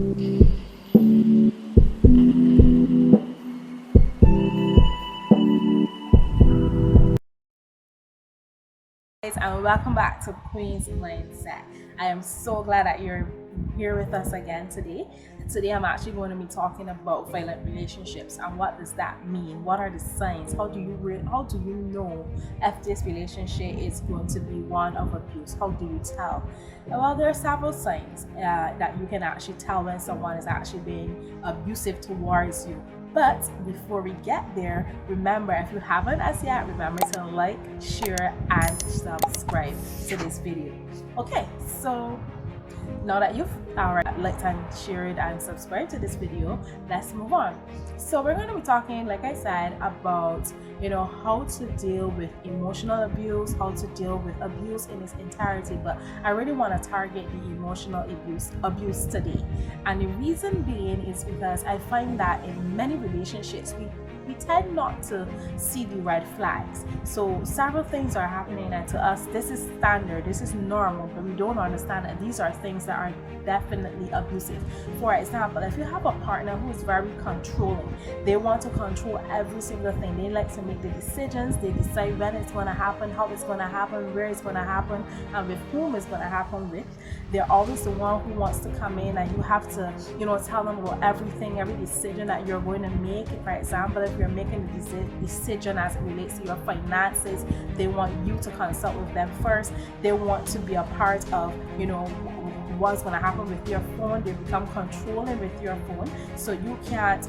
And welcome back to Queen's Mindset. I am so glad that you're here with us again today. Today I'm actually going to be talking about violent relationships and what does that mean? What are the signs? How do you know if this relationship is going to be one of abuse? How do you tell? Well, there are several signs that you can actually tell when someone is actually being abusive towards you. But before we get there, remember, if you haven't as yet, remember to like, share, and subscribe to this video. Okay, so now that you've liked and shared and subscribed to this video, let's move on. So we're going to be talking, like I said, about how to deal with emotional abuse, how to deal with abuse in its entirety, but I really want to target the emotional abuse today. And the reason being is because I find that in many relationships we tend not to see the red flags. So several things are happening, and to us this is standard, this is normal, but we don't understand that these are things that are definitely abusive. For example, if you have a partner who is very controlling, they want to control every single thing. They like to make the decisions. They decide when it's going to happen, how it's going to happen, where it's going to happen, and with whom it's going to happen with. They're always the one who wants to come in, and you have to tell them about everything, every decision that you're going to make. For example, if you're making a decision as it relates to your finances, they want you to consult with them first. They want to be a part of what's going to happen with your phone. They become controlling with your phone, so you can't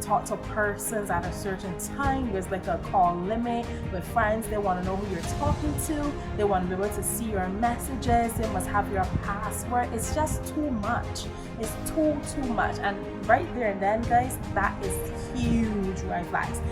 talk to persons at a certain time. There's like a call limit. With friends, they want to know who you're talking to. They want to be able to see your messages. They must have your password. It's just too much. It's too much. And right there and then, guys, that is huge red flags.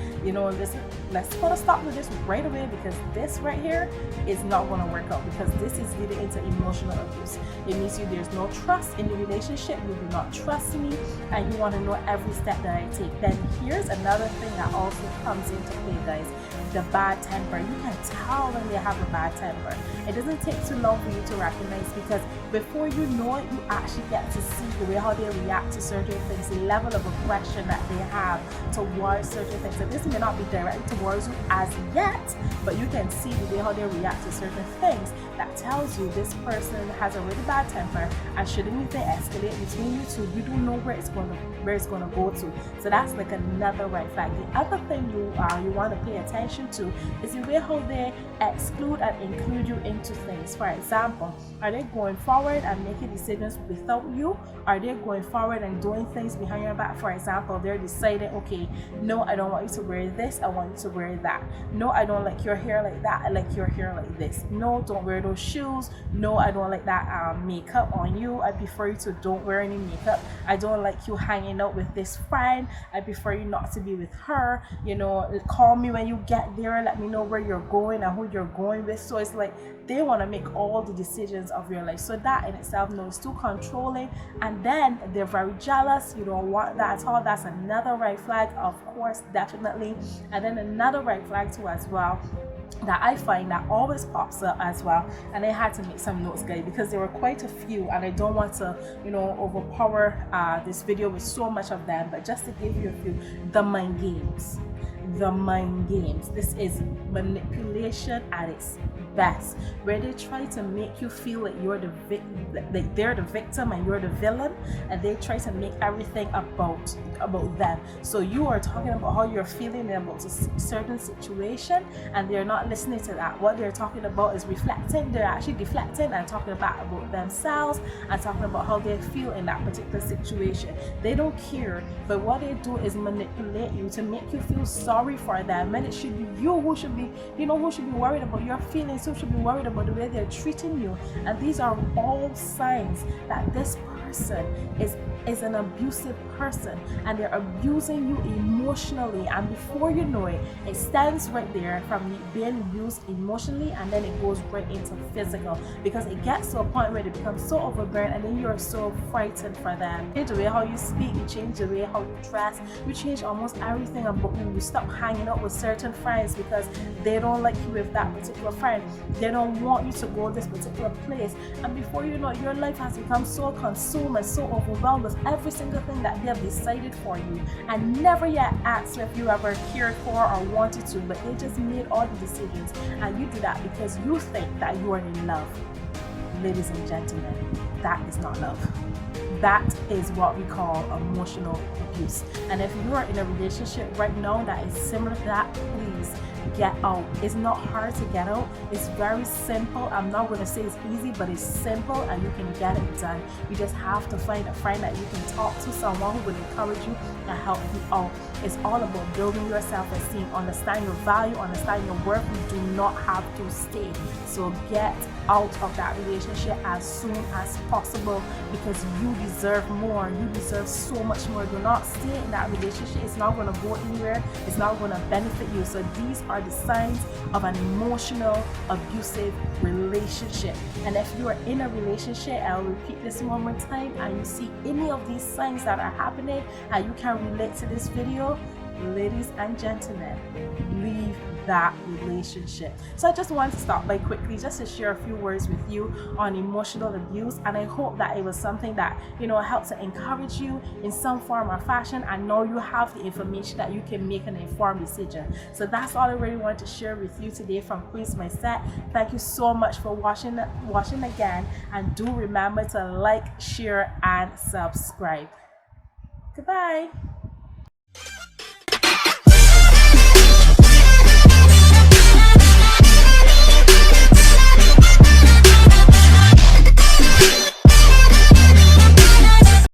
Let's put a stop to this right away, because this right here is not going to work out, because this is leading into emotional abuse. It means there's no trust in the relationship. You do not trust me, and you want to know every step that I take. Then here's another thing that also comes into play, guys: the bad temper. You can tell when they have a bad temper. It doesn't take too long for you to recognize, because before you know it, you actually get to see the way how they react to certain things, the level of aggression that they have towards certain things. And this may not be directly towards you as yet, but you can see the way how they react to certain things. That tells you this person has a really bad temper, and should anything escalate between you two, you don't know where it's going to go to. So that's like another red flag. The other thing you want to pay attention to is the way how they exclude and include you into things. For example, are they going forward and making decisions without you? Are they going forward and doing things behind your back? For example, they're deciding, okay, no, I don't want you to wear this, I want you to wear that. No, I don't like your hair like that, I like your hair like this. No, don't wear those shoes. No, I don't like that makeup on you. I prefer you to don't wear any makeup. I don't like you hanging out with this friend. I prefer you not to be with her. Call me when you get there, let me know where you're going and who you're going with. So it's like they want to make all the decisions of your life. So that in itself, no, it's too controlling. And then they're very jealous. You don't want that at all. That's another red flag, of course, definitely. And then another red flag too as well, that I find that always pops up as well, and I had to make some notes, guys, because there were quite a few, and I don't want to overpower this video with so much of them, but just to give you a few: the mind games. This is manipulation at its best, where they try to make you feel like you're they're the victim and you're the villain, and they try to make everything about them. So you are talking about how you're feeling about a certain situation, and they're not listening to that. What they're talking about is reflecting. They're actually deflecting and talking about themselves and talking about how they feel in that particular situation. They don't care, but what they do is manipulate you to make you feel sorry for them, and it should be you who should be worried about your feelings, who should be worried about the way they're treating you. And these are all signs that this person is an abusive person, and they're abusing you emotionally, and before you know it, it stands right there from being abused emotionally, and then it goes right into physical, because it gets to a point where they become so overbearing, and then you're so frightened for them. You change the way how you speak, you change the way how you dress, you change almost everything about you. You stop hanging out with certain friends because they don't like you with that particular friend. They don't want you to go this particular place, and before you know it, your life has become so consumed consumed and so overwhelmed with every single thing that they have decided for you, and never yet asked if you ever cared for or wanted to, but they just made all the decisions, and you do that because you think that you are in love. Ladies and gentlemen, that is not love. That is what we call emotional abuse. And if you are in a relationship right now that is similar to that, please get out. It's not hard to get out. It's very simple. I'm not going to say it's easy, but it's simple and you can get it done. You just have to find a friend that you can talk to, someone who will encourage you and help you out. It's all about building your self-esteem, understand your value, understand your worth. You do not have to stay. So get out of that relationship as soon as possible, because you deserve more. You deserve so much more. Do not stay in that relationship. It's not going to go anywhere. It's not going to benefit you. So these are the signs of an emotional abusive relationship. And if you are in a relationship, I'll repeat this one more time, and you see any of these signs that are happening and you can relate to this video, ladies and gentlemen, leave that relationship. So I just want to stop by quickly just to share a few words with you on emotional abuse, and I hope that it was something that helped to encourage you in some form or fashion, and now you have the information that you can make an informed decision. So that's all I really wanted to share with you today from Queen's Mindset. Thank you so much for watching again, and do remember to like, share and subscribe. Goodbye.